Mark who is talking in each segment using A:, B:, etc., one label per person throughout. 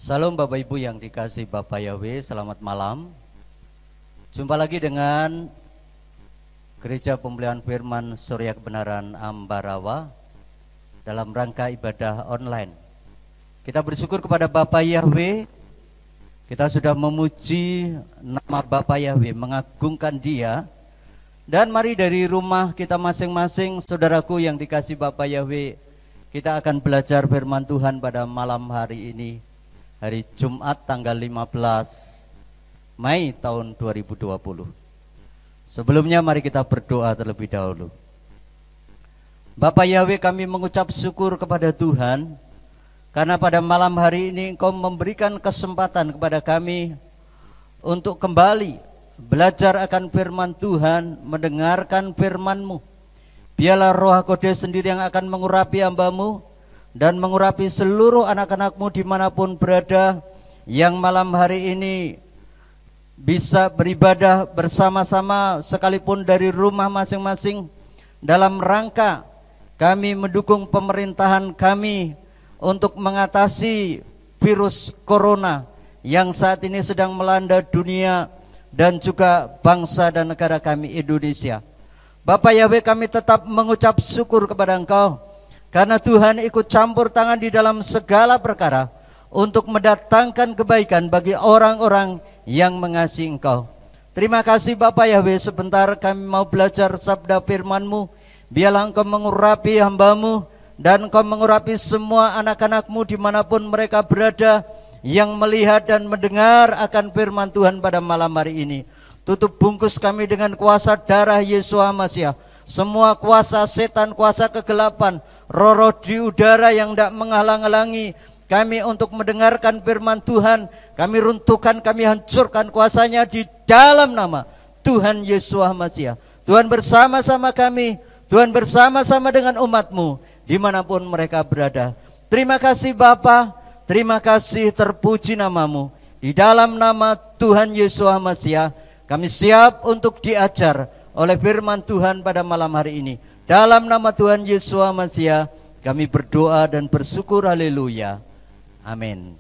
A: Salam Bapak Ibu yang dikasih Bapak Yahweh, selamat malam. Jumpa lagi dengan Gereja Pemulihan Firman Surya Kebenaran Ambarawa dalam rangka ibadah online. Kita bersyukur kepada Bapak Yahweh. Kita sudah memuji nama Bapak Yahweh, mengagungkan Dia. Dan mari dari rumah kita masing-masing, saudaraku yang dikasih Bapak Yahweh, kita akan belajar firman Tuhan pada malam hari ini, hari Jumat tanggal 15 Mei tahun 2020. Sebelumnya mari kita berdoa terlebih dahulu. Bapak Yahweh, kami mengucap syukur kepada Tuhan karena pada malam hari ini Engkau memberikan kesempatan kepada kami untuk kembali belajar akan firman Tuhan, mendengarkan firman-Mu. Biarlah Roh Kudus sendiri yang akan mengurapi hamba-Mu dan mengurapi seluruh anak-anak-Mu dimanapun berada, yang malam hari ini bisa beribadah bersama-sama sekalipun dari rumah masing-masing, dalam rangka kami mendukung pemerintahan kami untuk mengatasi virus corona yang saat ini sedang melanda dunia dan juga bangsa dan negara kami Indonesia. Bapak Yahweh, kami tetap mengucap syukur kepada Engkau karena Tuhan ikut campur tangan di dalam segala perkara untuk mendatangkan kebaikan bagi orang-orang yang mengasihi Engkau. Terima kasih Bapak Yahweh, sebentar kami mau belajar sabda firman-Mu. Biarlah Engkau mengurapi hamba-Mu dan Engkau mengurapi semua anak-anak-Mu dimanapun mereka berada, yang melihat dan mendengar akan firman Tuhan pada malam hari ini. Tutup bungkus kami dengan kuasa darah Yesus Masiah. Semua kuasa setan, kuasa kegelapan, roh-roh di udara yang tidak menghalang-halangi kami untuk mendengarkan firman Tuhan, kami runtuhkan, kami hancurkan kuasanya di dalam nama Tuhan Yesus Masiah. Tuhan bersama-sama kami, Tuhan bersama-sama dengan umat-Mu dimanapun mereka berada. Terima kasih Bapa, terima kasih, terpuji nama-Mu. Di dalam nama Tuhan Yesus Masiah kami siap untuk diajar oleh firman Tuhan pada malam hari ini. Dalam nama Tuhan Yesus Masiah kami berdoa dan bersyukur, haleluya, amin.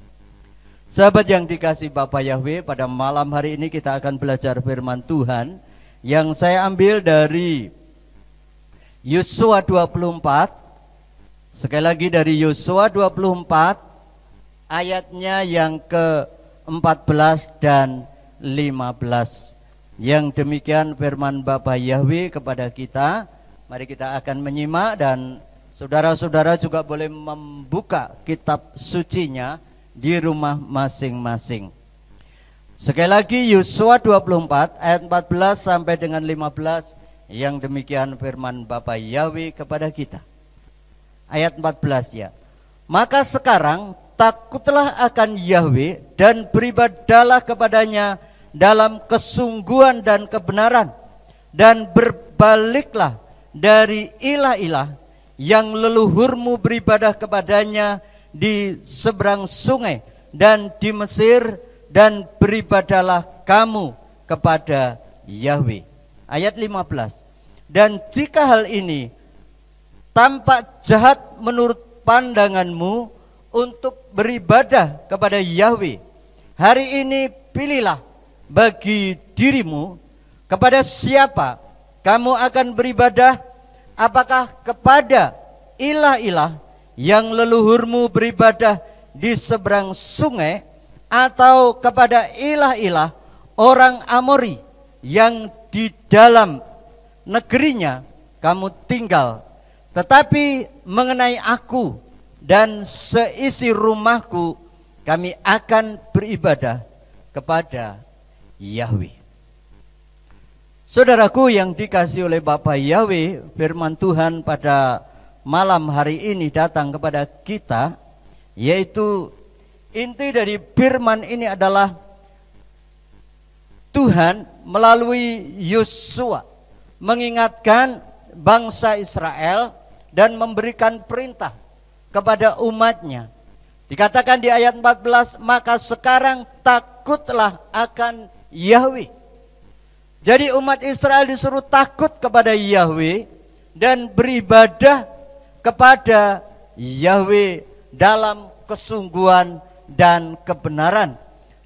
A: Sahabat yang dikasih Bapak Yahweh, pada malam hari ini kita akan belajar firman Tuhan yang saya ambil dari Yosua 24. Sekali lagi dari Yosua 24 ayatnya yang ke-14 dan 15. Yang demikian firman Bapak Yahweh kepada kita. Mari kita akan menyimak dan saudara-saudara juga boleh membuka kitab sucinya di rumah masing-masing. Sekali lagi Yosua 24 ayat 14 sampai dengan 15. Yang demikian firman Bapak Yahweh kepada kita. Ayat 14 ya. Maka sekarang takutlah akan Yahweh dan beribadahlah kepadanya dalam kesungguhan dan kebenaran, dan berbaliklah dari ilah-ilah yang leluhurmu beribadah kepadanya di seberang sungai dan di Mesir, dan beribadahlah kamu kepada Yahweh. Ayat 15. Dan jika hal ini tampak jahat menurut pandanganmu untuk beribadah kepada Yahweh, hari ini pilihlah bagi dirimu kepada siapa kamu akan beribadah, apakah kepada ilah-ilah yang leluhurmu beribadah di seberang sungai, atau kepada ilah-ilah orang Amori yang di dalam negerinya kamu tinggal. Tetapi mengenai aku dan seisi rumahku, kami akan beribadah kepada Yahweh. Saudaraku yang dikasih oleh Bapak Yahweh, firman Tuhan pada malam hari ini datang kepada kita, yaitu inti dari firman ini adalah Tuhan melalui Yosua mengingatkan bangsa Israel dan memberikan perintah kepada umatnya. Dikatakan di ayat 14, maka sekarang takutlah akan Yahweh. Jadi umat Israel disuruh takut kepada Yahweh dan beribadah kepada Yahweh dalam kesungguhan dan kebenaran,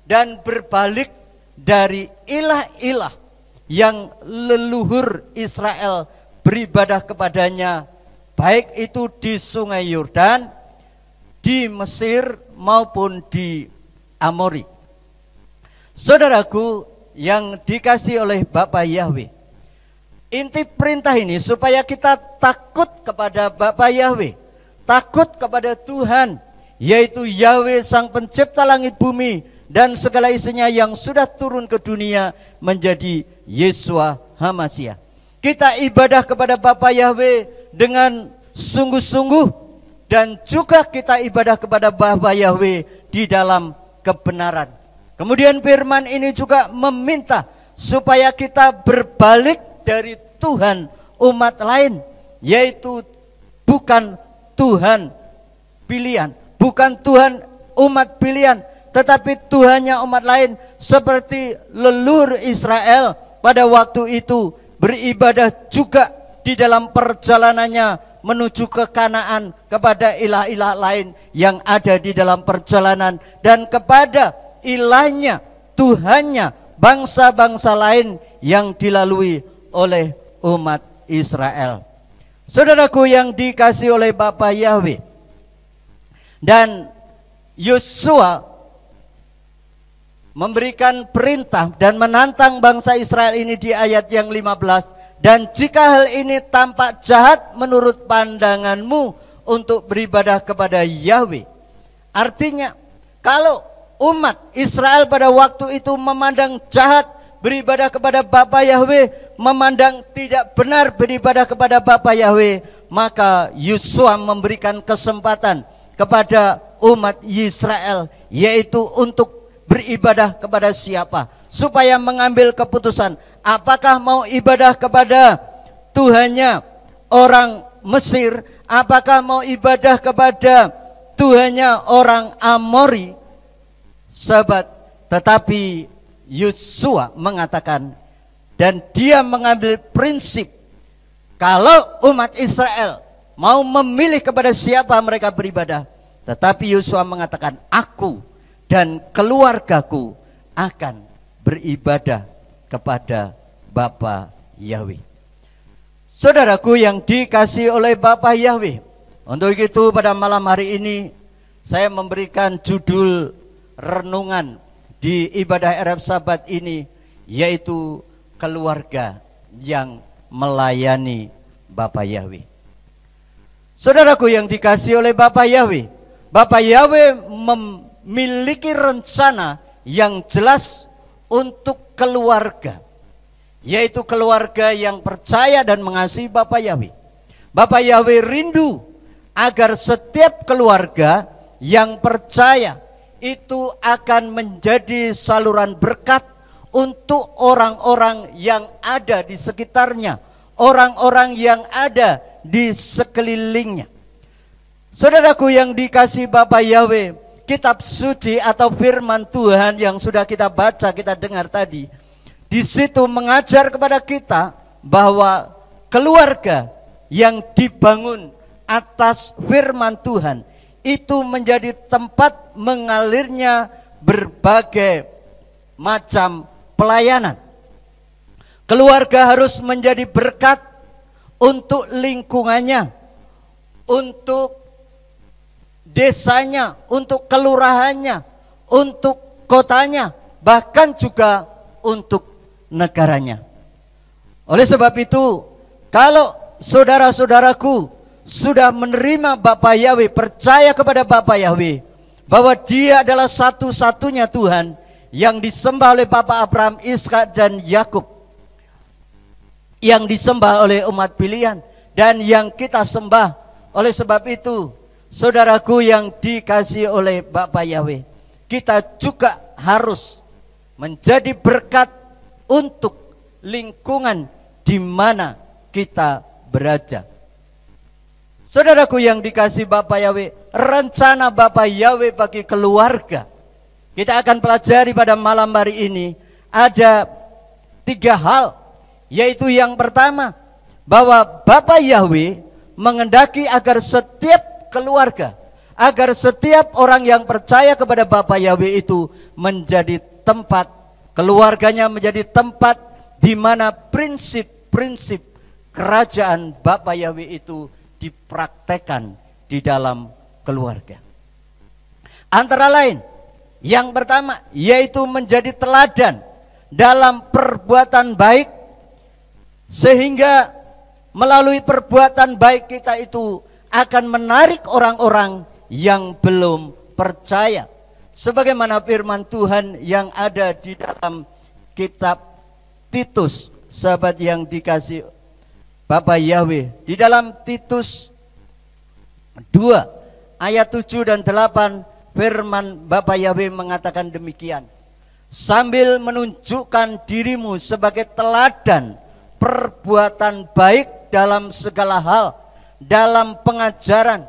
A: dan berbalik dari ilah-ilah yang leluhur Israel beribadah kepadanya, baik itu di Sungai Yordan, di Mesir maupun di Amori. Saudaraku yang dikasihi oleh Bapa Yahweh, inti perintah ini supaya kita takut kepada Bapa Yahweh, takut kepada Tuhan, yaitu Yahweh Sang Pencipta langit bumi dan segala isinya yang sudah turun ke dunia menjadi Yeshua HaMashiach. Kita ibadah kepada Bapa Yahweh dengan sungguh-sungguh, dan juga kita ibadah kepada Bapa Yahweh di dalam kebenaran. Kemudian firman ini juga meminta supaya kita berbalik dari Tuhan umat lain, yaitu bukan Tuhan pilihan, bukan Tuhan umat pilihan, tetapi Tuhannya umat lain, seperti leluhur Israel pada waktu itu beribadah juga di dalam perjalanannya menuju ke Kanaan kepada ilah-ilah lain yang ada di dalam perjalanan, dan kepada ilahnya, Tuhannya, bangsa-bangsa lain yang dilalui oleh umat Israel. Saudaraku yang dikasihi oleh Bapa Yahweh, dan Yosua memberikan perintah dan menantang bangsa Israel ini di ayat yang 15. Dan jika hal ini tampak jahat menurut pandanganmu untuk beribadah kepada Yahweh. Artinya, kalau umat Israel pada waktu itu memandang jahat beribadah kepada Bapa Yahweh, memandang tidak benar beribadah kepada Bapa Yahweh, maka Yosua memberikan kesempatan kepada umat Israel, yaitu untuk beribadah kepada siapa, supaya mengambil keputusan. Apakah mau ibadah kepada Tuhannya orang Mesir, apakah mau ibadah kepada Tuhannya orang Amori? Sahabat, tetapi Yosua mengatakan, dan dia mengambil prinsip, kalau umat Israel mau memilih kepada siapa mereka beribadah, tetapi Yosua mengatakan, aku dan keluargaku akan beribadah kepada Bapa Yahweh. Saudaraku yang dikasihi oleh Bapa Yahweh, untuk itu pada malam hari ini saya memberikan judul renungan di ibadah Arab Sabat ini, yaitu keluarga yang melayani Bapa Yahweh. Saudaraku yang dikasihi oleh Bapa Yahweh, Bapa Yahweh memiliki rencana yang jelas untuk keluarga, yaitu keluarga yang percaya dan mengasihi Bapa Yahweh. Bapa Yahweh rindu agar setiap keluarga yang percaya itu akan menjadi saluran berkat untuk orang-orang yang ada di sekitarnya, orang-orang yang ada di sekelilingnya. Saudaraku yang dikasihi Bapa Yahweh, kitab suci atau firman Tuhan yang sudah kita baca, kita dengar tadi, di situ mengajar kepada kita bahwa keluarga yang dibangun atas firman Tuhan itu menjadi tempat mengalirnya berbagai macam pelayanan. Keluarga harus menjadi berkat untuk lingkungannya, untuk desanya, untuk kelurahannya, untuk kotanya, bahkan juga untuk negaranya. Oleh sebab itu, kalau saudara-saudaraku sudah menerima Bapa Yahweh, percaya kepada Bapa Yahweh, bahwa Dia adalah satu-satunya Tuhan yang disembah oleh Bapa Abraham, Ishak dan Yakub, yang disembah oleh umat pilihan dan yang kita sembah. Oleh sebab itu, saudaraku yang dikasihi oleh Bapa Yahweh, kita juga harus menjadi berkat untuk lingkungan di mana kita berada. Saudaraku yang dikasihi Bapa Yahweh, rencana Bapa Yahweh bagi keluarga, kita akan pelajari pada malam hari ini. Ada 3 hal, yaitu yang pertama, bahwa Bapa Yahweh mengendaki agar setiap keluarga, agar setiap orang yang percaya kepada Bapa Yahweh itu menjadi tempat, keluarganya menjadi tempat di mana prinsip-prinsip kerajaan Bapa Yahweh itu dipraktekkan di dalam keluarga. Antara lain, yang pertama yaitu menjadi teladan dalam perbuatan baik, sehingga melalui perbuatan baik kita itu akan menarik orang-orang yang belum percaya. Sebagaimana firman Tuhan yang ada di dalam kitab Titus, sahabat yang dikasih Bapa Yahweh, di dalam Titus 2 ayat 7 dan 8, firman Bapa Yahweh mengatakan demikian: sambil menunjukkan dirimu sebagai teladan perbuatan baik dalam segala hal, dalam pengajaran,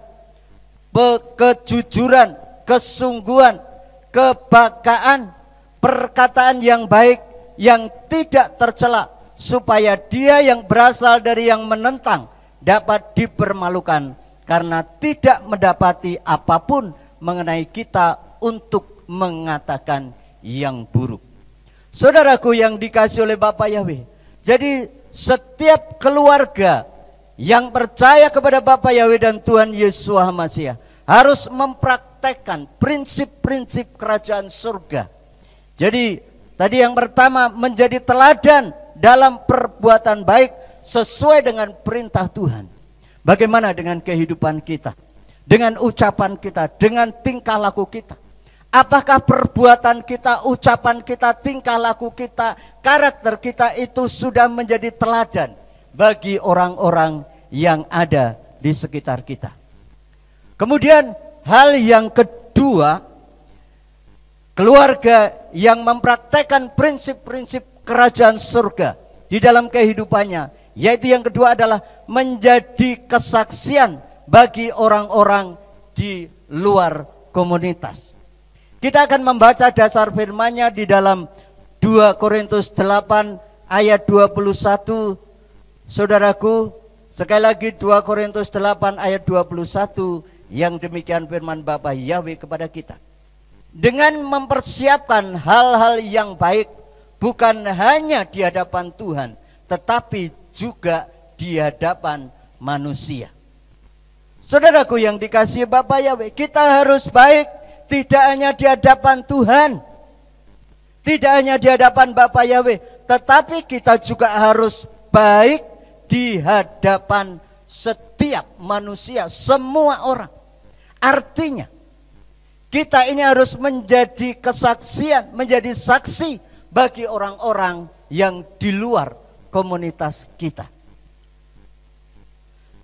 A: kejujuran, kesungguhan, kebakaan, perkataan yang baik yang tidak tercela, supaya dia yang berasal dari yang menentang dapat dipermalukan, karena tidak mendapati apapun mengenai kita untuk mengatakan yang buruk. Saudaraku yang dikasihi oleh Bapa Yahweh, jadi setiap keluarga yang percaya kepada Bapa Yahweh dan Tuhan Yesus Hamasiah harus mempraktekkan prinsip-prinsip kerajaan surga. Jadi tadi yang pertama, menjadi teladan dalam perbuatan baik sesuai dengan perintah Tuhan. Bagaimana dengan kehidupan kita, dengan ucapan kita, dengan tingkah laku kita? Apakah perbuatan kita, ucapan kita, tingkah laku kita, karakter kita itu sudah menjadi teladan bagi orang-orang yang ada di sekitar kita? Kemudian hal yang kedua, keluarga yang mempraktekkan prinsip-prinsip kerajaan surga di dalam kehidupannya, yaitu yang kedua adalah menjadi kesaksian bagi orang-orang di luar komunitas. Kita akan membaca dasar firman-Nya di dalam 2 Korintus 8 ayat 21. Saudaraku, sekali lagi 2 Korintus 8 ayat 21, yang demikian firman Bapa Yahweh kepada kita. Dengan mempersiapkan hal-hal yang baik, bukan hanya di hadapan Tuhan, tetapi juga di hadapan manusia. Saudaraku yang dikasihi Bapa Yahweh, kita harus baik tidak hanya di hadapan Tuhan, tidak hanya di hadapan Bapa Yahweh, tetapi kita juga harus baik di hadapan setiap manusia, semua orang. Artinya kita ini harus menjadi kesaksian, menjadi saksi bagi orang-orang yang di luar komunitas kita.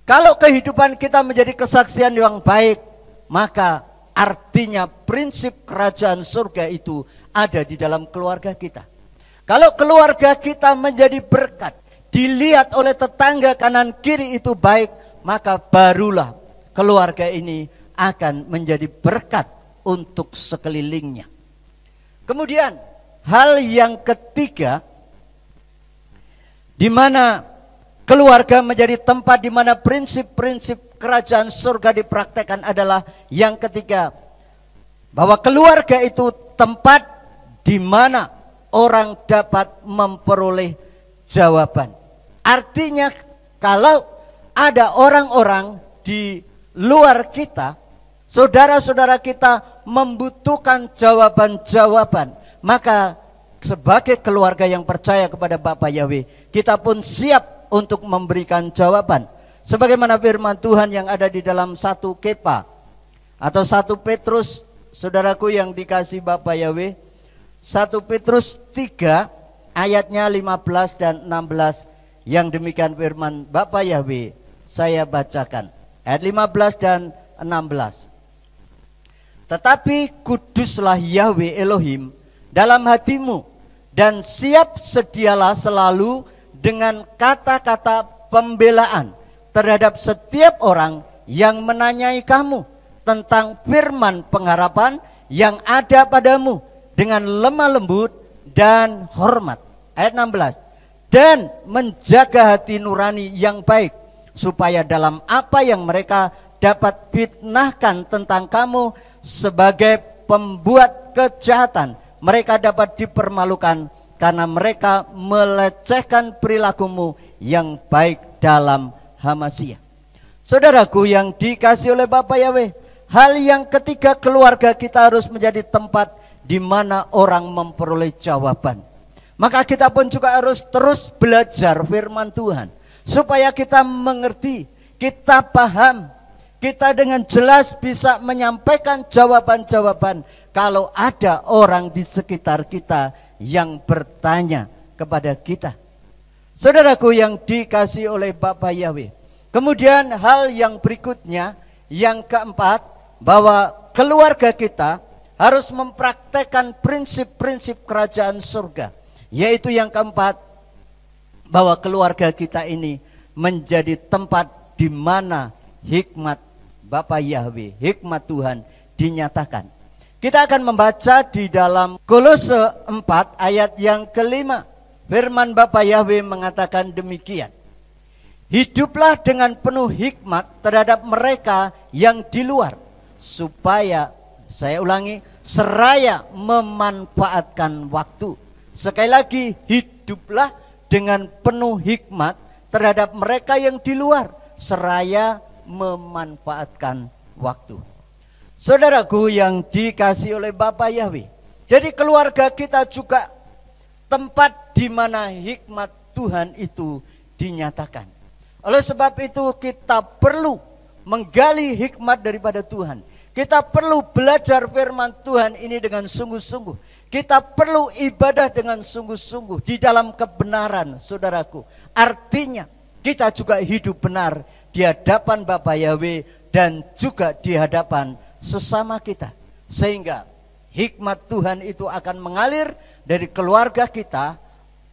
A: Kalau kehidupan kita menjadi kesaksian yang baik, maka artinya prinsip kerajaan surga itu ada di dalam keluarga kita. Kalau keluarga kita menjadi berkat, dilihat oleh tetangga kanan kiri itu baik, maka barulah keluarga ini akan menjadi berkat untuk sekelilingnya. Kemudian hal yang ketiga, di mana keluarga menjadi tempat di mana prinsip-prinsip kerajaan surga dipraktekkan adalah yang ketiga, bahwa keluarga itu tempat di mana orang dapat memperoleh jawaban. Artinya kalau ada orang-orang di luar kita, saudara-saudara kita membutuhkan jawaban-jawaban, maka sebagai keluarga yang percaya kepada Bapa Yahweh, kita pun siap untuk memberikan jawaban. Sebagaimana firman Tuhan yang ada di dalam 1 Kepa atau 1 Petrus, saudaraku yang dikasih Bapa Yahweh, 1 Petrus 3 ayatnya 15 dan 16, yang demikian firman Bapa Yahweh, saya bacakan ayat 15 dan 16. Tetapi kuduslah Yahweh Elohim dalam hatimu, dan siap sedialah selalu dengan kata-kata pembelaan terhadap setiap orang yang menanyai kamu tentang firman pengharapan yang ada padamu dengan lemah lembut dan hormat. Ayat 16. Dan menjaga hati nurani yang baik, supaya dalam apa yang mereka dapat fitnahkan tentang kamu sebagai pembuat kejahatan. Mereka dapat dipermalukan karena mereka melecehkan perilakumu yang baik dalam Hamasiah. Saudaraku yang dikasihi oleh Bapa Yahweh, hal yang ketiga, keluarga kita harus menjadi tempat di mana orang memperoleh jawaban. Maka kita pun juga harus terus belajar firman Tuhan supaya kita mengerti, kita paham, kita dengan jelas bisa menyampaikan jawaban-jawaban kalau ada orang di sekitar kita yang bertanya kepada kita. Saudaraku yang dikasihi oleh Bapa Yahweh. Kemudian hal yang berikutnya, yang keempat, bahwa keluarga kita harus mempraktekkan prinsip-prinsip kerajaan surga. Yaitu yang keempat, bahwa keluarga kita ini menjadi tempat di mana hikmat Bapa Yahweh, hikmat Tuhan dinyatakan. Kita akan membaca di dalam Kolose 4 ayat yang kelima. Firman Bapa Yahweh mengatakan demikian. Hiduplah dengan penuh hikmat terhadap mereka yang di luar, supaya, saya ulangi, seraya memanfaatkan waktu. Sekali lagi, hiduplah dengan penuh hikmat terhadap mereka yang di luar, seraya memanfaatkan waktu. Saudaraku yang dikasihi oleh Bapa Yahweh, jadi keluarga kita juga tempat di mana hikmat Tuhan itu dinyatakan. Oleh sebab itu kita perlu menggali hikmat daripada Tuhan. Kita perlu belajar firman Tuhan ini dengan sungguh-sungguh. Kita perlu ibadah dengan sungguh-sungguh di dalam kebenaran, saudaraku. Artinya kita juga hidup benar di hadapan Bapa Yahweh dan juga di hadapan sesama kita. Sehingga hikmat Tuhan itu akan mengalir dari keluarga kita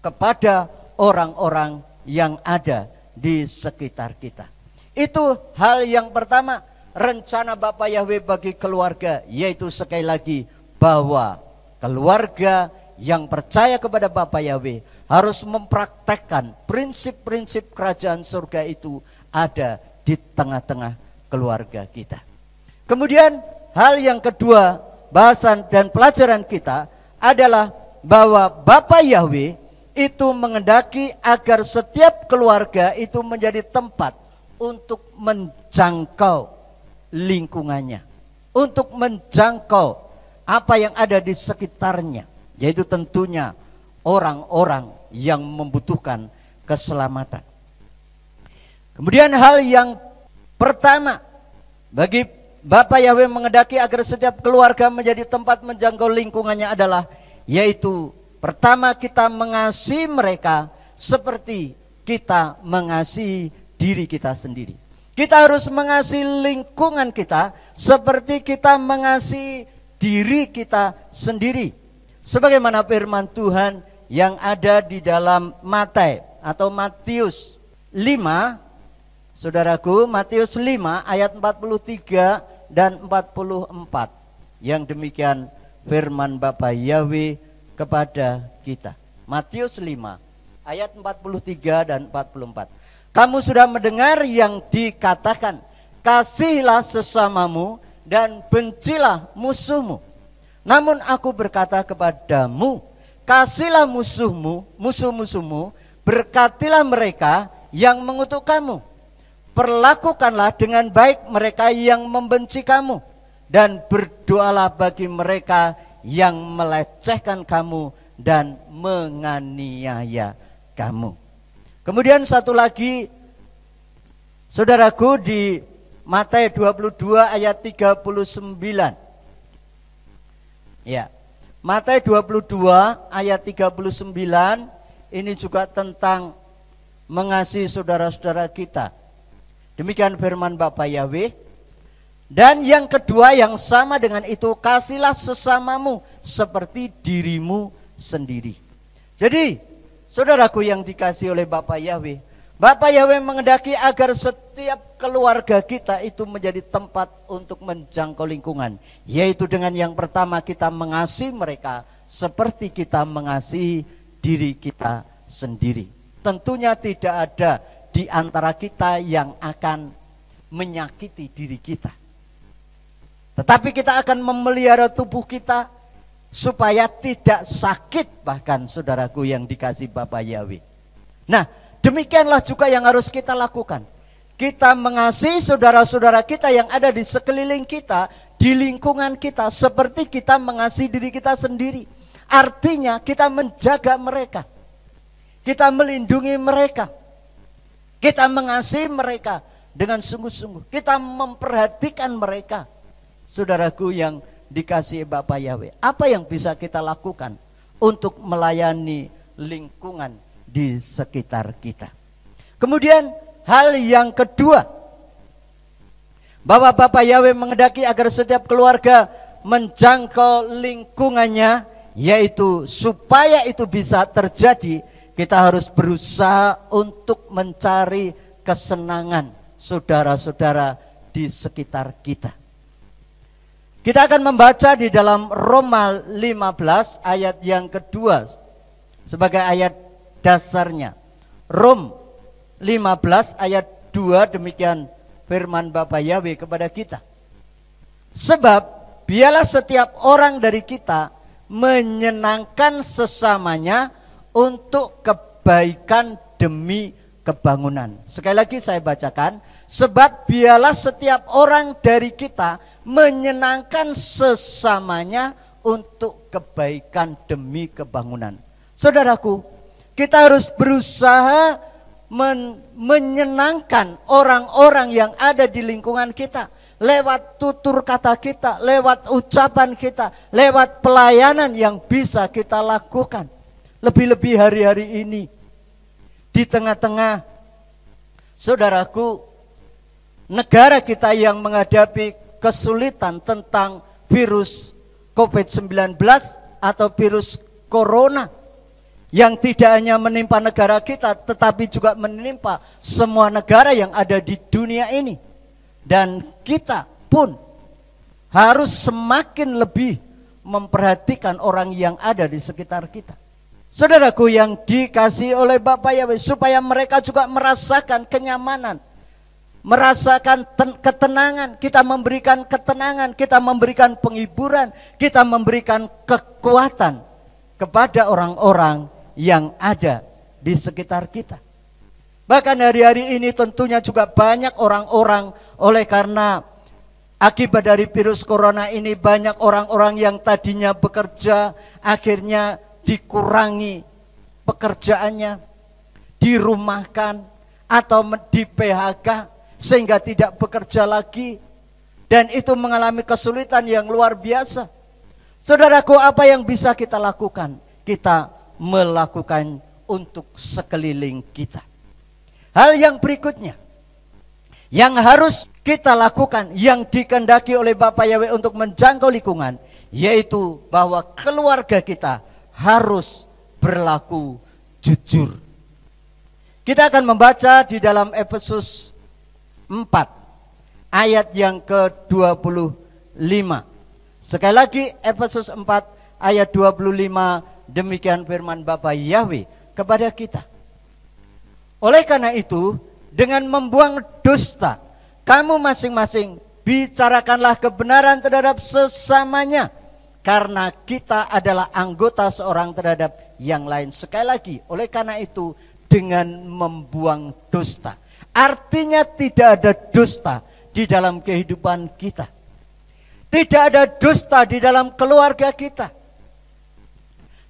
A: kepada orang-orang yang ada di sekitar kita. Itu hal yang pertama, rencana Bapa Yahweh bagi keluarga, yaitu sekali lagi bahwa keluarga yang percaya kepada Bapa Yahweh harus mempraktekkan prinsip-prinsip kerajaan surga itu ada di tengah-tengah keluarga kita. Kemudian hal yang kedua, bahasan dan pelajaran kita adalah bahwa Bapa Yahweh itu menghendaki agar setiap keluarga itu menjadi tempat untuk menjangkau lingkungannya, untuk menjangkau apa yang ada di sekitarnya, yaitu tentunya orang-orang yang membutuhkan keselamatan. Kemudian hal yang pertama bagi Bapa Yahweh menghendaki agar setiap keluarga menjadi tempat menjangkau lingkungannya adalah, yaitu pertama, kita mengasihi mereka seperti kita mengasihi diri kita sendiri. Kita harus mengasihi lingkungan kita seperti kita mengasihi diri kita sendiri. Sebagaimana firman Tuhan yang ada di dalam Matius 5, saudaraku, Matius 5 ayat 43 dan 44. Yang demikian firman Bapa Yahweh kepada kita. Matius 5 ayat 43 dan 44. Kamu sudah mendengar yang dikatakan, kasihilah sesamamu dan bencilah musuhmu. Namun aku berkata kepadamu, kasihilah musuh-musuhmu, berkatilah mereka yang mengutuk kamu. Perlakukanlah dengan baik mereka yang membenci kamu, dan berdoalah bagi mereka yang melecehkan kamu dan menganiaya kamu. Kemudian satu lagi, saudaraku, di Matius 22 ayat 39. Ya, Matius 22 ayat 39 ini juga tentang mengasihi saudara-saudara kita. Demikian firman Bapa Yahweh. Dan yang kedua yang sama dengan itu, kasihlah sesamamu seperti dirimu sendiri. Jadi, saudaraku yang dikasihi oleh Bapa Yahweh, Bapa Yahweh menghendaki agar setiap keluarga kita itu menjadi tempat untuk menjangkau lingkungan, yaitu dengan yang pertama kita mengasihi mereka seperti kita mengasihi diri kita sendiri. Tentunya tidak ada di antara kita yang akan menyakiti diri kita. Tetapi kita akan memelihara tubuh kita supaya tidak sakit, bahkan saudaraku yang dikasih Bapa Yahweh. Nah, demikianlah juga yang harus kita lakukan. Kita mengasihi saudara-saudara kita yang ada di sekeliling kita, di lingkungan kita, seperti kita mengasihi diri kita sendiri. Artinya kita menjaga mereka, kita melindungi mereka, kita mengasihi mereka dengan sungguh-sungguh, kita memperhatikan mereka. Saudaraku yang dikasihi Bapa Yahweh, apa yang bisa kita lakukan untuk melayani lingkungan di sekitar kita? Kemudian hal yang kedua, bahwa Bapa Yahweh menghendaki agar setiap keluarga menjangkau lingkungannya, yaitu supaya itu bisa terjadi, kita harus berusaha untuk mencari kesenangan saudara-saudara di sekitar kita. Kita akan membaca di dalam Roma 15 ayat yang kedua sebagai ayat dasarnya. Rom 15 ayat 2, demikian firman Bapa Yahweh kepada kita. Sebab biarlah setiap orang dari kita menyenangkan sesamanya untuk kebaikan demi kebangunan. Sekali lagi saya bacakan. Sebab biarlah setiap orang dari kita menyenangkan sesamanya untuk kebaikan demi kebangunan. Saudaraku, kita harus berusaha menyenangkan orang-orang yang ada di lingkungan kita, lewat tutur kata kita, lewat ucapan kita, lewat pelayanan yang bisa kita lakukan. Lebih-lebih hari-hari ini, di tengah-tengah saudaraku, negara kita yang menghadapi kesulitan tentang virus COVID-19 atau virus corona yang tidak hanya menimpa negara kita, tetapi juga menimpa semua negara yang ada di dunia ini. Dan kita pun harus semakin lebih memperhatikan orang yang ada di sekitar kita. Saudaraku yang dikasihi oleh Bapa Yahweh, supaya mereka juga merasakan kenyamanan, merasakan ketenangan. Kita memberikan ketenangan, kita memberikan penghiburan, kita memberikan kekuatan kepada orang-orang yang ada di sekitar kita. Bahkan hari-hari ini tentunya juga banyak orang-orang, oleh karena akibat dari virus corona ini, banyak orang-orang yang tadinya bekerja akhirnya dikurangi pekerjaannya, dirumahkan atau di PHK sehingga tidak bekerja lagi, dan itu mengalami kesulitan yang luar biasa. Saudaraku, apa yang bisa kita lakukan? Kita melakukan untuk sekeliling kita. Hal yang berikutnya yang harus kita lakukan, yang dikehendaki oleh Bapa Yahweh untuk menjangkau lingkungan, yaitu bahwa keluarga kita harus berlaku jujur. Kita akan membaca di dalam Efesus 4 ayat yang ke-25. Sekali lagi Efesus 4 ayat 25, demikian firman Bapa Yahweh kepada kita. Oleh karena itu, dengan membuang dusta, kamu masing-masing bicarakanlah kebenaran terhadap sesamanya, karena kita adalah anggota seorang terhadap yang lain. Sekali lagi, oleh karena itu, dengan membuang dusta. Artinya tidak ada dusta di dalam kehidupan kita. Tidak ada dusta di dalam keluarga kita.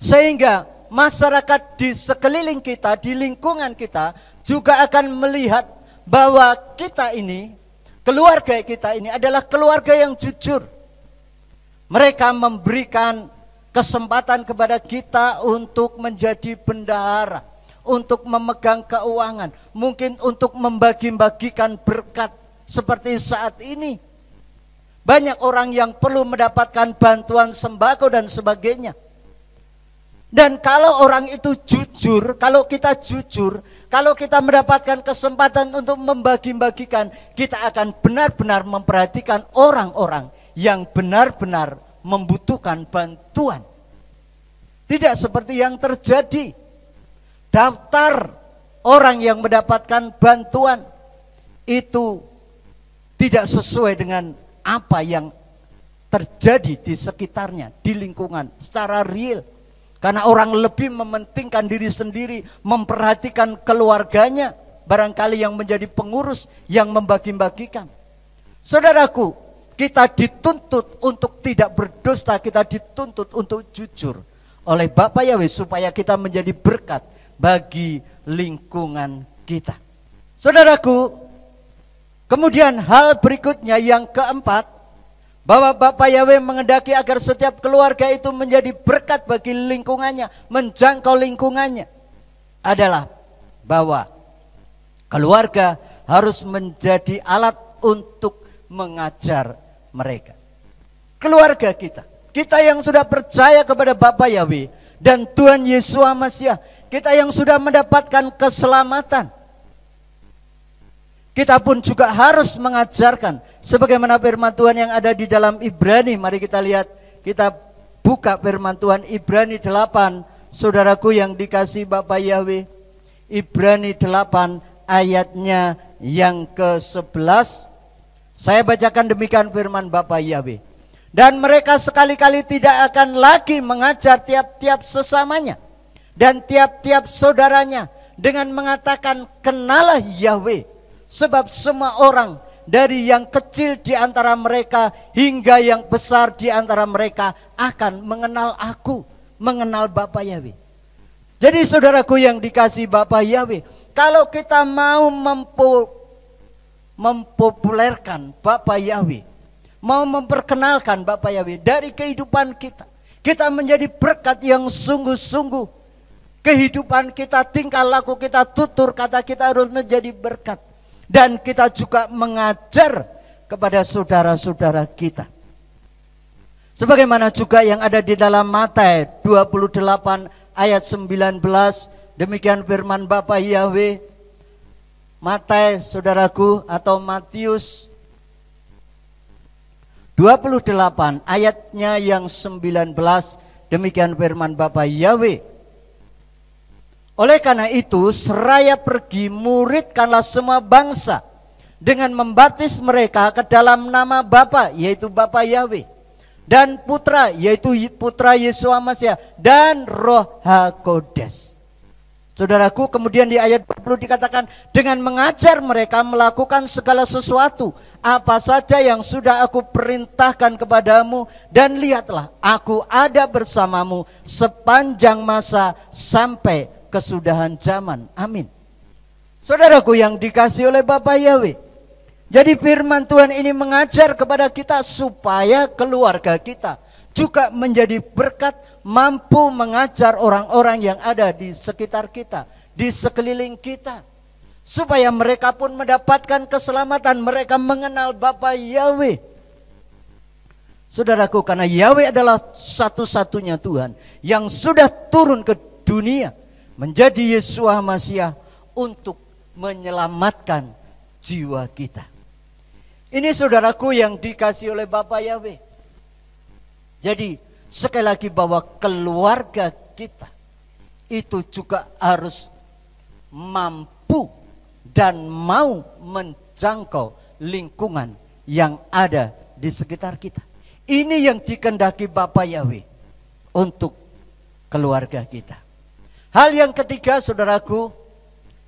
A: Sehingga masyarakat di sekeliling kita, di lingkungan kita, juga akan melihat bahwa kita ini, keluarga kita ini adalah keluarga yang jujur. Mereka memberikan kesempatan kepada kita untuk menjadi bendahara, untuk memegang keuangan, mungkin untuk membagi-bagikan berkat seperti saat ini. Banyak orang yang perlu mendapatkan bantuan sembako dan sebagainya. Dan kalau orang itu jujur, kalau kita jujur, kalau kita mendapatkan kesempatan untuk membagi-bagikan, kita akan benar-benar memperhatikan orang-orang yang benar-benar membutuhkan bantuan. Tidak seperti yang terjadi. Daftar orang yang mendapatkan bantuan itu tidak sesuai dengan apa yang terjadi di sekitarnya, di lingkungan, secara real. Karena orang lebih mementingkan diri sendiri, memperhatikan keluarganya, barangkali yang menjadi pengurus, yang membagi-bagikan. Saudaraku, kita dituntut untuk tidak berdusta, kita dituntut untuk jujur oleh Bapa Yahweh supaya kita menjadi berkat bagi lingkungan kita. Saudaraku, kemudian hal berikutnya yang keempat, bahwa Bapa Yahweh menghendaki agar setiap keluarga itu menjadi berkat bagi lingkungannya, menjangkau lingkungannya, adalah bahwa keluarga harus menjadi alat untuk mengajar mereka. Keluarga kita yang sudah percaya kepada Bapa Yahweh dan Tuhan Yesus Masiah, kita yang sudah mendapatkan keselamatan, kita pun juga harus mengajarkan sebagaimana firman Tuhan yang ada di dalam Ibrani. Mari kita lihat, kita buka firman Tuhan Ibrani 8, saudaraku yang dikasihi Bapa Yahweh. Ibrani 8 ayatnya yang ke-11. Saya bacakan demikian firman Bapa Yahweh. Dan mereka sekali-kali tidak akan lagi mengajar tiap-tiap sesamanya dan tiap-tiap saudaranya dengan mengatakan, kenalah Yahweh. Sebab semua orang, dari yang kecil di antara mereka hingga yang besar di antara mereka, akan mengenal aku, mengenal Bapa Yahweh. Jadi saudaraku yang dikasihi Bapa Yahweh, kalau kita mau mempopulerkan Bapa Yahweh, mau memperkenalkan Bapa Yahweh dari kehidupan kita, kita menjadi berkat yang sungguh-sungguh. Kehidupan kita, tingkah laku kita, tutur kata kita harus menjadi berkat. Dan kita juga mengajar kepada saudara-saudara kita. Sebagaimana juga yang ada di dalam Matius 28 ayat 19. Demikian firman Bapa Yahweh. Matius, saudaraku, atau Matius 28 ayatnya yang 19. Demikian firman Bapa Yahweh. Oleh karena itu, seraya pergi, muridkanlah semua bangsa dengan membaptis mereka ke dalam nama Bapa, yaitu Bapa Yahweh, dan Putra, yaitu Putra Yesus Masiah, dan Roh HaKodes. Saudaraku, kemudian di ayat 20 dikatakan, dengan mengajar mereka melakukan segala sesuatu, apa saja yang sudah aku perintahkan kepadamu, dan lihatlah, aku ada bersamamu sepanjang masa sampai kesudahan zaman. Amin. Saudaraku yang dikasihi oleh Bapa Yahweh, jadi firman Tuhan ini mengajar kepada kita supaya keluarga kita juga menjadi berkat, mampu mengajar orang-orang yang ada di sekitar kita, di sekeliling kita, supaya mereka pun mendapatkan keselamatan, mereka mengenal Bapa Yahweh. Saudaraku, karena Yahweh adalah satu-satunya Tuhan yang sudah turun ke dunia menjadi Yesus Masiah untuk menyelamatkan jiwa kita. Ini saudaraku yang dikasihi oleh Bapa Yahweh. Jadi sekali lagi bahwa keluarga kita itu juga harus mampu dan mau menjangkau lingkungan yang ada di sekitar kita. Ini yang dikehendaki Bapa Yahweh untuk keluarga kita. Hal yang ketiga, saudaraku,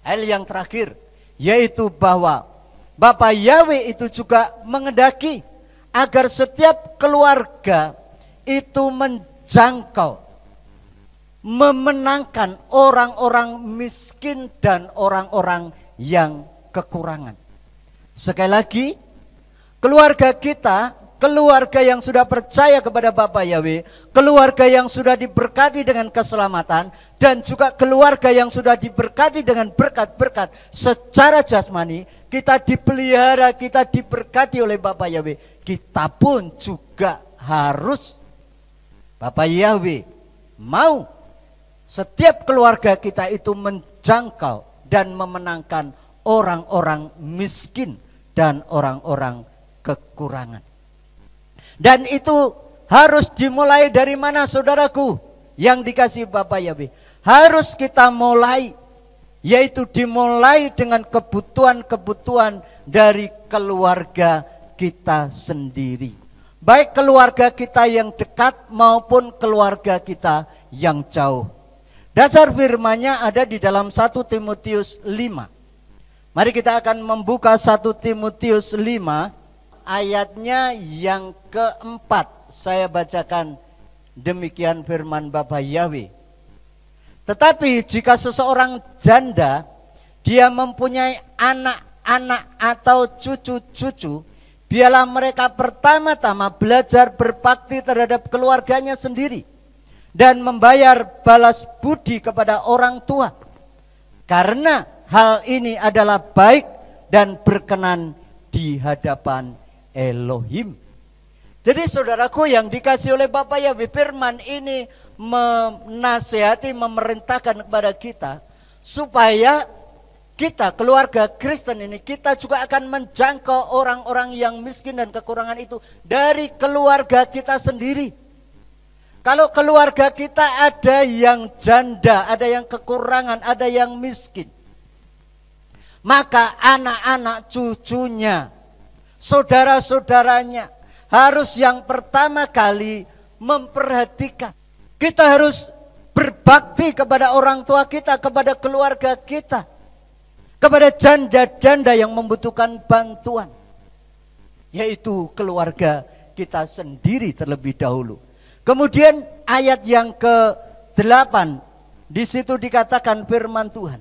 A: hal yang terakhir, yaitu bahwa Bapa Yahweh itu juga menghendaki agar setiap keluarga itu menjangkau, memenangkan orang-orang miskin dan orang-orang yang kekurangan. Sekali lagi, keluarga kita, keluarga yang sudah percaya kepada Bapa Yahweh, keluarga yang sudah diberkati dengan keselamatan, dan juga keluarga yang sudah diberkati dengan berkat-berkat secara jasmani, kita dipelihara, kita diberkati oleh Bapa Yahweh. Kita pun juga harus, Bapa Yahweh mau setiap keluarga kita itu menjangkau dan memenangkan orang-orang miskin dan orang-orang kekurangan. Dan itu harus dimulai dari mana, saudaraku yang dikasihi Bapa Yahweh? Harus kita mulai yaitu dimulai dengan kebutuhan-kebutuhan dari keluarga kita sendiri. Baik keluarga kita yang dekat maupun keluarga kita yang jauh. Dasar firman-Nya ada di dalam 1 Timotius 5. Mari kita akan membuka 1 Timotius 5 ayatnya yang keempat. Saya bacakan demikian firman Bapa Yahweh. Tetapi jika seseorang janda, dia mempunyai anak-anak atau cucu-cucu, biarlah mereka pertama-tama belajar berbakti terhadap keluarganya sendiri dan membayar balas budi kepada orang tua. Karena hal ini adalah baik dan berkenan di hadapan Elohim. Jadi saudaraku yang dikasih oleh Bapak Yahweh, firman ini menasihati, memerintahkan kepada kita supaya kita keluarga Kristen ini, kita juga akan menjangkau orang-orang yang miskin dan kekurangan itu dari keluarga kita sendiri. Kalau keluarga kita ada yang janda, ada yang kekurangan, ada yang miskin, maka anak-anak cucunya, saudara-saudaranya harus yang pertama kali memperhatikan. Kita harus berbakti kepada orang tua kita, kepada keluarga kita, kepada janda-janda yang membutuhkan bantuan, yaitu keluarga kita sendiri terlebih dahulu. Kemudian ayat yang ke-8, di situ dikatakan firman Tuhan,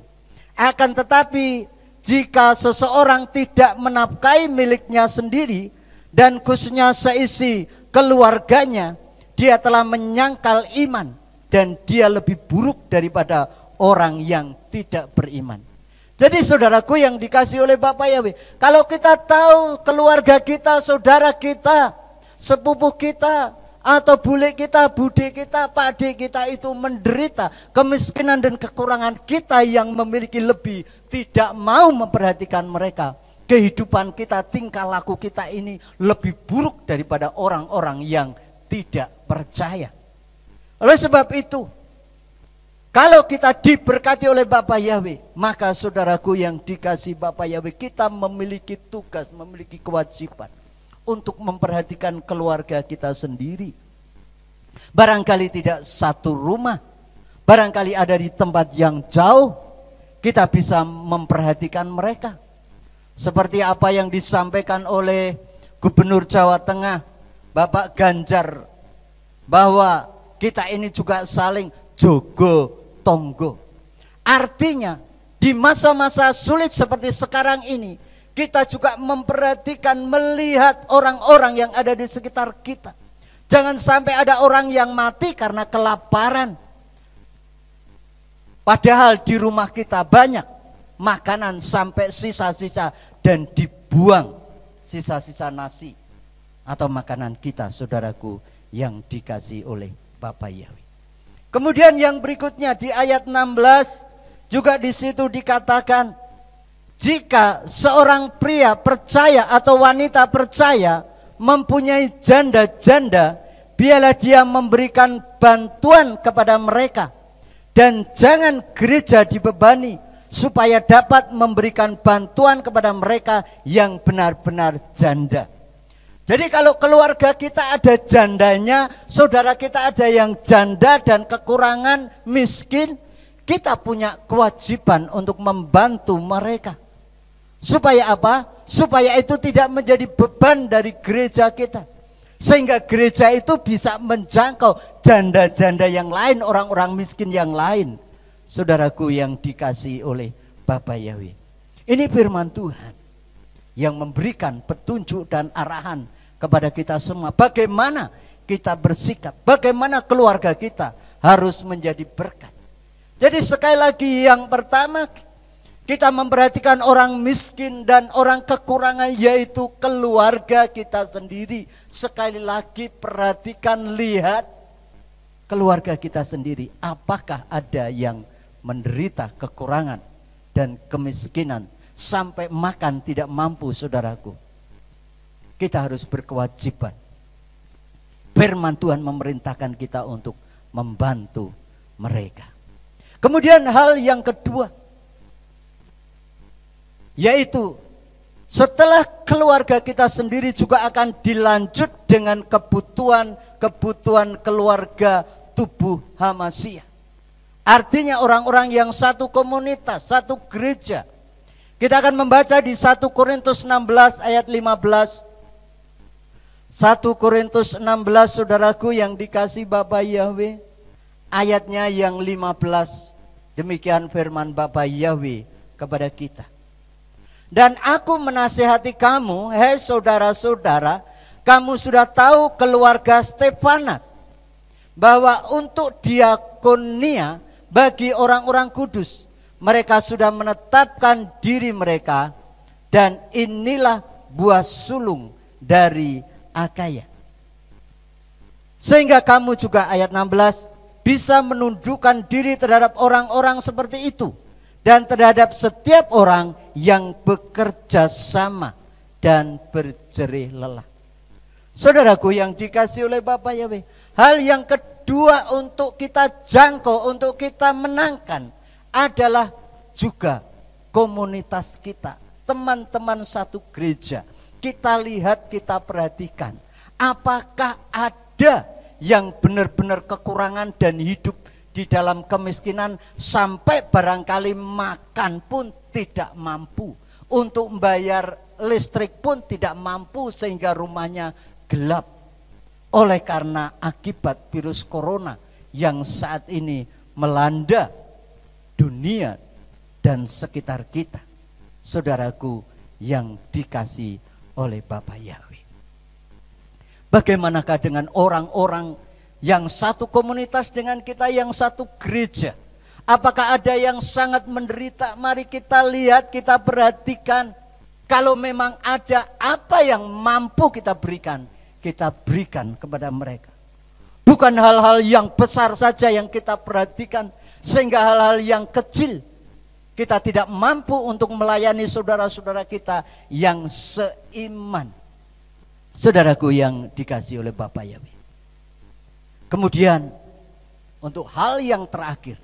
A: akan tetapi jika seseorang tidak menafkahi miliknya sendiri dan khususnya seisi keluarganya, dia telah menyangkal iman dan dia lebih buruk daripada orang yang tidak beriman. Jadi saudaraku yang dikasih oleh Bapak Yahweh, kalau kita tahu keluarga kita, saudara kita, sepupu kita, atau bule kita, bude kita, pakde kita itu menderita kemiskinan dan kekurangan, kita yang memiliki lebih tidak mau memperhatikan mereka. Kehidupan kita, tingkah laku kita ini lebih buruk daripada orang-orang yang tidak percaya. Oleh sebab itu, kalau kita diberkati oleh Bapak Yahweh, maka saudaraku yang dikasih Bapak Yahweh, kita memiliki tugas, memiliki kewajiban untuk memperhatikan keluarga kita sendiri. Barangkali tidak satu rumah, barangkali ada di tempat yang jauh, kita bisa memperhatikan mereka. Seperti apa yang disampaikan oleh Gubernur Jawa Tengah, Bapak Ganjar, bahwa kita ini juga saling jogo tonggo. Artinya di masa-masa sulit seperti sekarang ini, kita juga memperhatikan, melihat orang-orang yang ada di sekitar kita. Jangan sampai ada orang yang mati karena kelaparan, padahal di rumah kita banyak makanan sampai sisa-sisa dan dibuang sisa-sisa nasi atau makanan kita, saudaraku yang dikasih oleh Bapak Yahweh. Kemudian yang berikutnya di ayat 16 juga di situ dikatakan, jika seorang pria percaya atau wanita percaya mempunyai janda-janda, biarlah dia memberikan bantuan kepada mereka, dan jangan gereja dibebani, supaya dapat memberikan bantuan kepada mereka yang benar-benar janda. Jadi kalau keluarga kita ada jandanya, saudara kita ada yang janda dan kekurangan, miskin, kita punya kewajiban untuk membantu mereka. Supaya apa? Supaya itu tidak menjadi beban dari gereja kita, sehingga gereja itu bisa menjangkau janda-janda yang lain, orang-orang miskin yang lain. Saudaraku yang dikasihi oleh Bapak Yahweh, ini firman Tuhan yang memberikan petunjuk dan arahan kepada kita semua, bagaimana kita bersikap, bagaimana keluarga kita harus menjadi berkat. Jadi sekali lagi, yang pertama kita memperhatikan orang miskin dan orang kekurangan, yaitu keluarga kita sendiri. Sekali lagi perhatikan, lihat keluarga kita sendiri, apakah ada yang menderita kekurangan dan kemiskinan sampai makan tidak mampu, saudaraku. Kita harus berkewajiban. Firman Tuhan memerintahkan kita untuk membantu mereka. Kemudian hal yang kedua, Yaitu setelah keluarga kita sendiri juga akan dilanjut dengan kebutuhan keluarga tubuh Hamasiah. Artinya orang-orang yang satu komunitas, satu gereja. Kita akan membaca di 1 Korintus 16 ayat 15. 1 Korintus 16 saudaraku yang dikasih Bapak Yahweh. Ayatnya yang 15. Demikian firman Bapak Yahweh kepada kita. Dan aku menasihati kamu, hei saudara-saudara, kamu sudah tahu keluarga Stefanas, bahwa untuk diakonia bagi orang-orang kudus, mereka sudah menetapkan diri mereka, dan inilah buah sulung dari Akaya. Sehingga kamu juga ayat 16 bisa menundukkan diri terhadap orang-orang seperti itu, dan terhadap setiap orang yang bekerja sama dan berjerih lelah. Saudaraku yang dikasih oleh Bapak Yahweh, hal yang kedua untuk kita jangkau, untuk kita menangkan adalah juga komunitas kita, teman-teman satu gereja. Kita lihat, kita perhatikan, apakah ada yang benar-benar kekurangan dan hidup di dalam kemiskinan, sampai barangkali makan pun tidak mampu, untuk membayar listrik pun tidak mampu, sehingga rumahnya gelap oleh karena akibat virus corona yang saat ini melanda dunia dan sekitar kita. Saudaraku yang dikasih oleh Bapak Yahweh, bagaimanakah dengan orang-orang yang satu komunitas dengan kita, yang satu gereja? Apakah ada yang sangat menderita? Mari kita lihat, kita perhatikan. Kalau memang ada apa yang mampu kita berikan, kita berikan kepada mereka. Bukan hal-hal yang besar saja yang kita perhatikan, sehingga hal-hal yang kecil kita tidak mampu untuk melayani saudara-saudara kita yang seiman. Saudaraku yang dikasih oleh Bapak Yahweh. Kemudian untuk hal yang terakhir,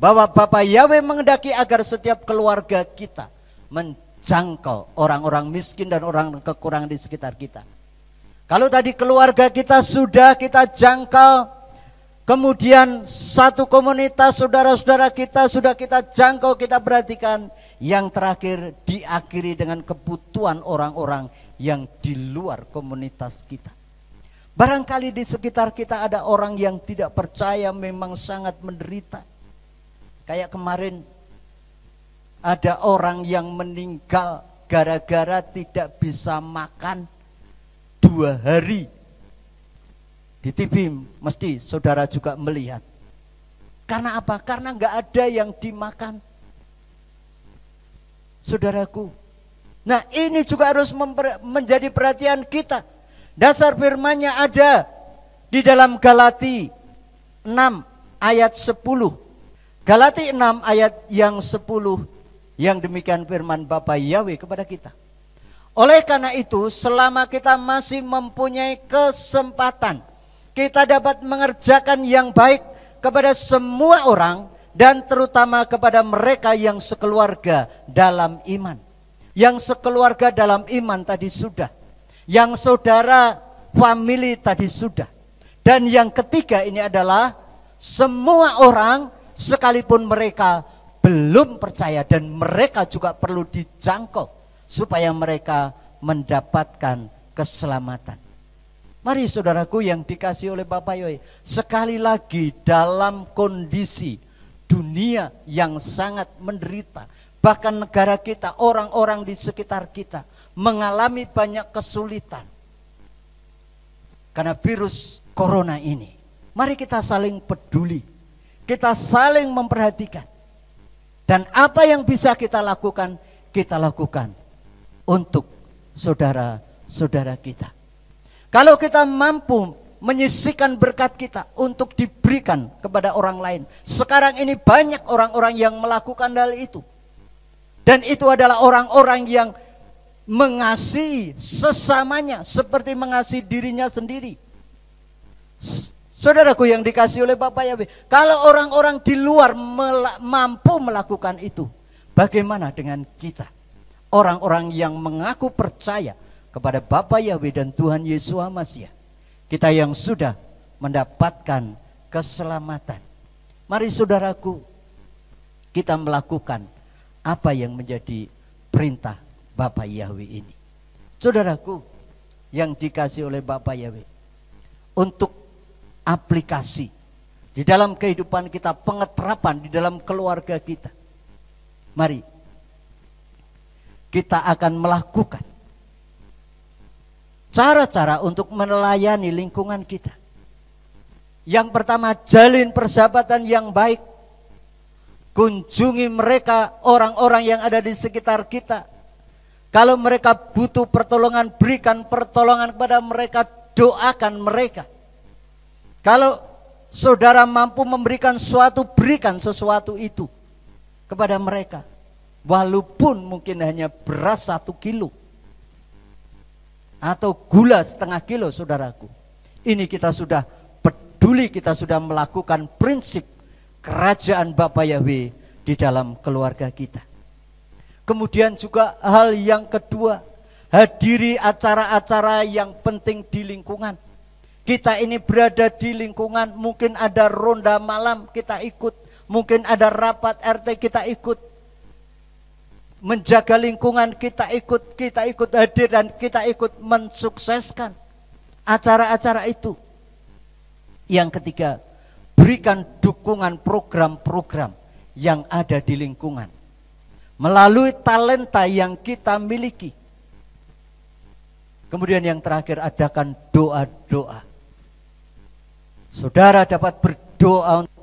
A: bahwa Bapak Yahweh menghendaki agar setiap keluarga kita menjangkau orang-orang miskin dan orang kekurangan di sekitar kita. Kalau tadi keluarga kita sudah kita jangkau, kemudian satu komunitas saudara-saudara kita sudah kita jangkau, kita perhatikan. Yang terakhir diakhiri dengan kebutuhan orang-orang yang di luar komunitas kita. Barangkali di sekitar kita ada orang yang tidak percaya, memang sangat menderita. Kayak kemarin ada orang yang meninggal gara-gara tidak bisa makan 2 hari. Di TV mesti saudara juga melihat. Karena apa? Karena nggak ada yang dimakan. Saudaraku, nah ini juga harus menjadi perhatian kita. Dasar firman-Nya ada di dalam Galati 6 ayat 10. Galati 6 ayat yang 10, yang demikian firman Bapak Yahweh kepada kita. Oleh karena itu, selama kita masih mempunyai kesempatan, kita dapat mengerjakan yang baik kepada semua orang, dan terutama kepada mereka yang sekeluarga dalam iman. Yang sekeluarga dalam iman tadi sudah. Yang saudara family tadi sudah. Dan yang ketiga ini adalah semua orang sekalipun mereka belum percaya, dan mereka juga perlu dijangkau supaya mereka mendapatkan keselamatan. Mari saudaraku yang dikasih oleh Bapak Yahweh, sekali lagi dalam kondisi dunia yang sangat menderita, bahkan negara kita, orang-orang di sekitar kita mengalami banyak kesulitan karena virus corona ini. Mari kita saling peduli, kita saling memperhatikan, dan apa yang bisa kita lakukan untuk saudara-saudara kita. Kalau kita mampu menyisihkan berkat kita untuk diberikan kepada orang lain. Sekarang ini banyak orang-orang yang melakukan hal itu. Dan itu adalah orang-orang yang mengasihi sesamanya seperti mengasihi dirinya sendiri. Saudaraku yang dikasihi oleh Bapak Yahweh, kalau orang-orang di luar mampu melakukan itu, Bagaimana dengan kita? Orang-orang yang mengaku percaya kepada Bapa Yahweh dan Tuhan Yesus Masiah. Kita yang sudah mendapatkan keselamatan. Mari saudaraku, kita melakukan apa yang menjadi perintah Bapa Yahweh ini. Saudaraku yang dikasihi oleh Bapa Yahweh, untuk aplikasi di dalam kehidupan kita, pengeterapan di dalam keluarga kita, mari kita akan melakukan cara-cara untuk melayani lingkungan kita. Yang pertama, jalin persahabatan yang baik. Kunjungi mereka, orang-orang yang ada di sekitar kita. Kalau mereka butuh pertolongan, berikan pertolongan kepada mereka, doakan mereka. Kalau saudara mampu memberikan sesuatu, berikan sesuatu itu kepada mereka. Walaupun mungkin hanya beras 1 kilo atau gula setengah kilo, saudaraku. Ini kita sudah peduli, kita sudah melakukan prinsip kerajaan Bapa Yahweh di dalam keluarga kita. Kemudian juga hal yang kedua, hadiri acara-acara yang penting di lingkungan. Kita ini berada di lingkungan, mungkin ada ronda malam, kita ikut. Mungkin ada rapat RT, kita ikut. Menjaga lingkungan, kita ikut hadir dan kita ikut mensukseskan acara-acara itu. Yang ketiga, berikan dukungan program-program yang ada di lingkungan melalui talenta yang kita miliki. Kemudian yang terakhir, adakan doa-doa. Saudara dapat berdoa untuk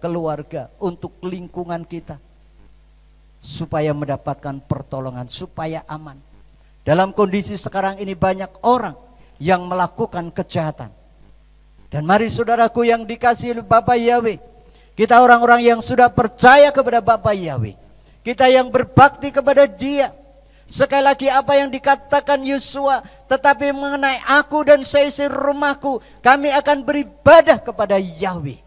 A: keluarga, untuk lingkungan kita, supaya mendapatkan pertolongan, supaya aman. Dalam kondisi sekarang ini banyak orang yang melakukan kejahatan. Dan mari saudaraku yang dikasihi Bapa Yahweh, kita orang-orang yang sudah percaya kepada Bapa Yahweh, kita yang berbakti kepada Dia. Sekali lagi apa yang dikatakan Yosua, tetapi mengenai aku dan seisi rumahku, kami akan beribadah kepada Yahweh.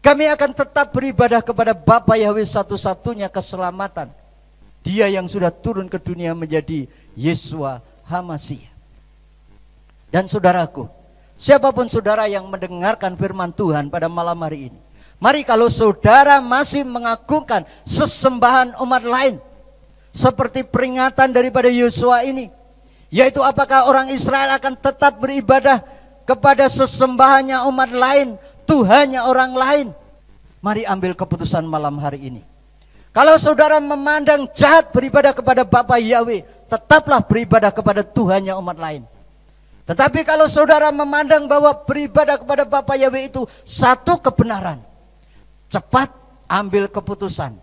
A: Kami akan tetap beribadah kepada Bapa Yahweh, satu-satunya keselamatan. Dia yang sudah turun ke dunia menjadi Yeshua HaMasiah. Dan saudaraku, siapapun saudara yang mendengarkan firman Tuhan pada malam hari ini, mari kalau saudara masih mengagungkan sesembahan umat lain, seperti peringatan daripada Yosua ini, yaitu apakah orang Israel akan tetap beribadah kepada sesembahannya umat lain, Tuhannya orang lain? Mari ambil keputusan malam hari ini. Kalau saudara memandang jahat beribadah kepada Bapa Yahweh, tetaplah beribadah kepada Tuhannya umat lain. Tetapi kalau saudara memandang bahwa beribadah kepada Bapa Yahweh itu satu kebenaran, cepat ambil keputusan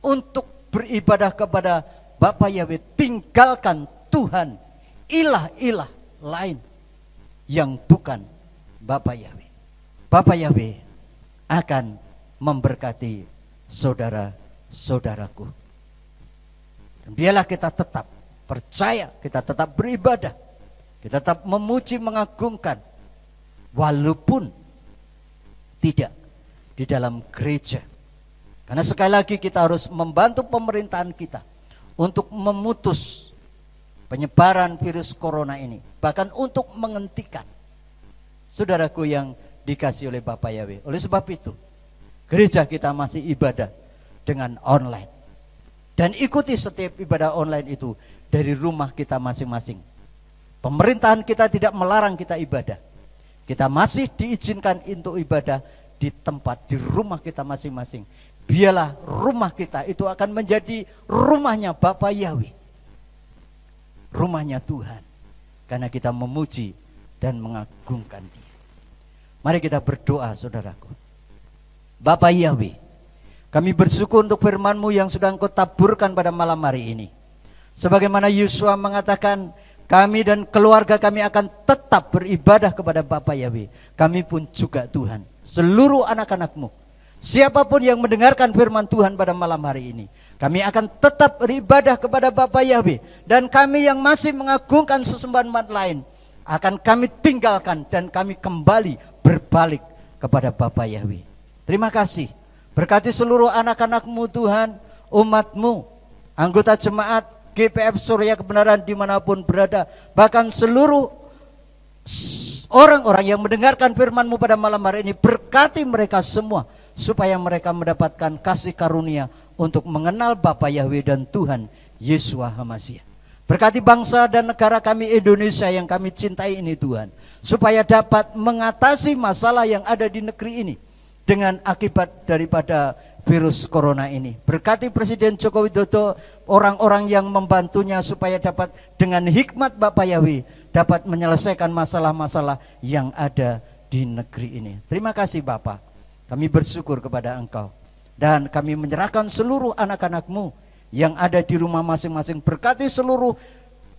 A: untuk beribadah kepada Bapa Yahweh. Tinggalkan Tuhan, ilah-ilah lain yang bukan Bapa Yahweh. Bapa Yahweh akan memberkati saudara-saudaraku. Dan biarlah kita tetap percaya, kita tetap beribadah, kita tetap memuji, mengagungkan, walaupun tidak di dalam gereja. Karena sekali lagi kita harus membantu pemerintahan kita untuk memutus penyebaran virus corona ini, bahkan untuk menghentikan. Saudaraku yang dikasihi oleh Bapa Yahweh, oleh sebab itu gereja kita masih ibadah dengan online. Dan ikuti setiap ibadah online itu dari rumah kita masing-masing. Pemerintahan kita tidak melarang kita ibadah. Kita masih diizinkan untuk ibadah di tempat, di rumah kita masing-masing. Biarlah rumah kita itu akan menjadi rumahnya Bapa Yahweh, rumahnya Tuhan, karena kita memuji dan mengagungkan Dia. Mari kita berdoa, saudaraku. Bapa Yahweh, kami bersyukur untuk firman-Mu yang sudah Engkau taburkan pada malam hari ini. Sebagaimana Yosua mengatakan, kami dan keluarga kami akan tetap beribadah kepada Bapa Yahweh. Kami pun juga Tuhan, seluruh anak-anak-Mu, siapapun yang mendengarkan firman Tuhan pada malam hari ini, kami akan tetap beribadah kepada Bapa Yahweh. Dan kami yang masih mengagungkan sesembahan umat lain, akan kami tinggalkan dan kami kembali berbalik kepada Bapa Yahweh. Terima kasih Berkati seluruh anak-anak-Mu Tuhan, umat-Mu, anggota jemaat GPF Surya Kebenaran dimanapun berada, bahkan seluruh orang-orang yang mendengarkan firman-Mu pada malam hari ini. Berkati mereka semua supaya mereka mendapatkan kasih karunia untuk mengenal Bapa Yahweh dan Tuhan Yeshua HaMashiach. Berkati bangsa dan negara kami Indonesia yang kami cintai ini Tuhan, supaya dapat mengatasi masalah yang ada di negeri ini dengan akibat daripada virus corona ini. Berkati Presiden Joko Widodo, orang-orang yang membantunya supaya dapat dengan hikmat Bapa Yahweh dapat menyelesaikan masalah-masalah yang ada di negeri ini. Terima kasih Bapa. Kami bersyukur kepada Engkau. Dan kami menyerahkan seluruh anak-anak-Mu yang ada di rumah masing-masing. Berkati seluruh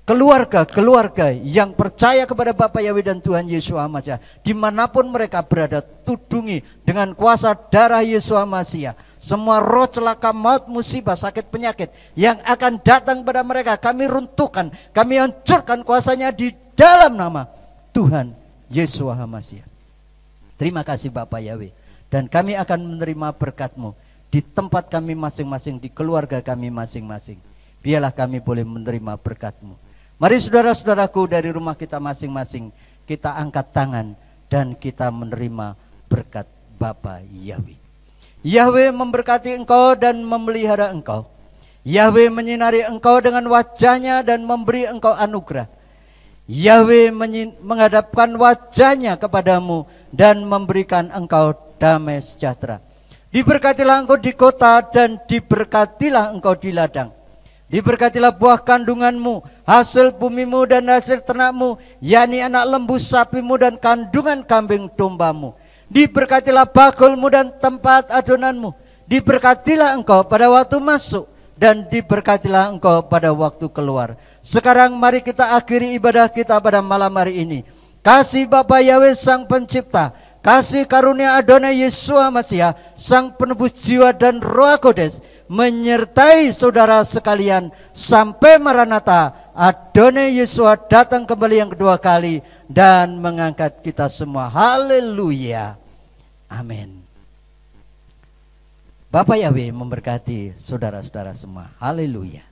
A: keluarga-keluarga yang percaya kepada Bapa Yahweh dan Tuhan Yeshua HaMashiach, dimanapun mereka berada, tudungi dengan kuasa darah Yeshua HaMashiach semua roh celaka, maut, musibah, sakit, penyakit yang akan datang pada mereka. Kami runtuhkan, kami hancurkan kuasanya di dalam nama Tuhan Yeshua HaMashiach. Terima kasih Bapa Yahweh, dan kami akan menerima berkat-Mu di tempat kami masing-masing, di keluarga kami masing-masing. Biarlah kami boleh menerima berkat-Mu. Mari saudara-saudaraku, dari rumah kita masing-masing kita angkat tangan dan kita menerima berkat Bapa Yahweh. Yahweh memberkati engkau dan memelihara engkau. Yahweh menyinari engkau dengan wajahnya dan memberi engkau anugerah. Yahweh menghadapkan wajahnya kepadamu dan memberikan engkau damai sejahtera. Diberkatilah engkau di kota dan diberkatilah engkau di ladang. Diberkatilah buah kandunganmu, hasil bumimu dan hasil ternakmu, yakni anak lembu sapimu dan kandungan kambing dombamu. Diberkatilah bakulmu dan tempat adonanmu. Diberkatilah engkau pada waktu masuk dan diberkatilah engkau pada waktu keluar. Sekarang mari kita akhiri ibadah kita pada malam hari ini. Kasih Bapa Yahweh Sang Pencipta, kasih karunia Adonai Yeshua HaMashiach, Sang Penebus jiwa dan Roh Kodes, menyertai saudara sekalian sampai Maranatha, Adonai Yeshua datang kembali yang kedua kali dan mengangkat kita semua. Haleluya. Amin. Bapa Yahweh memberkati saudara-saudara semua. Haleluya.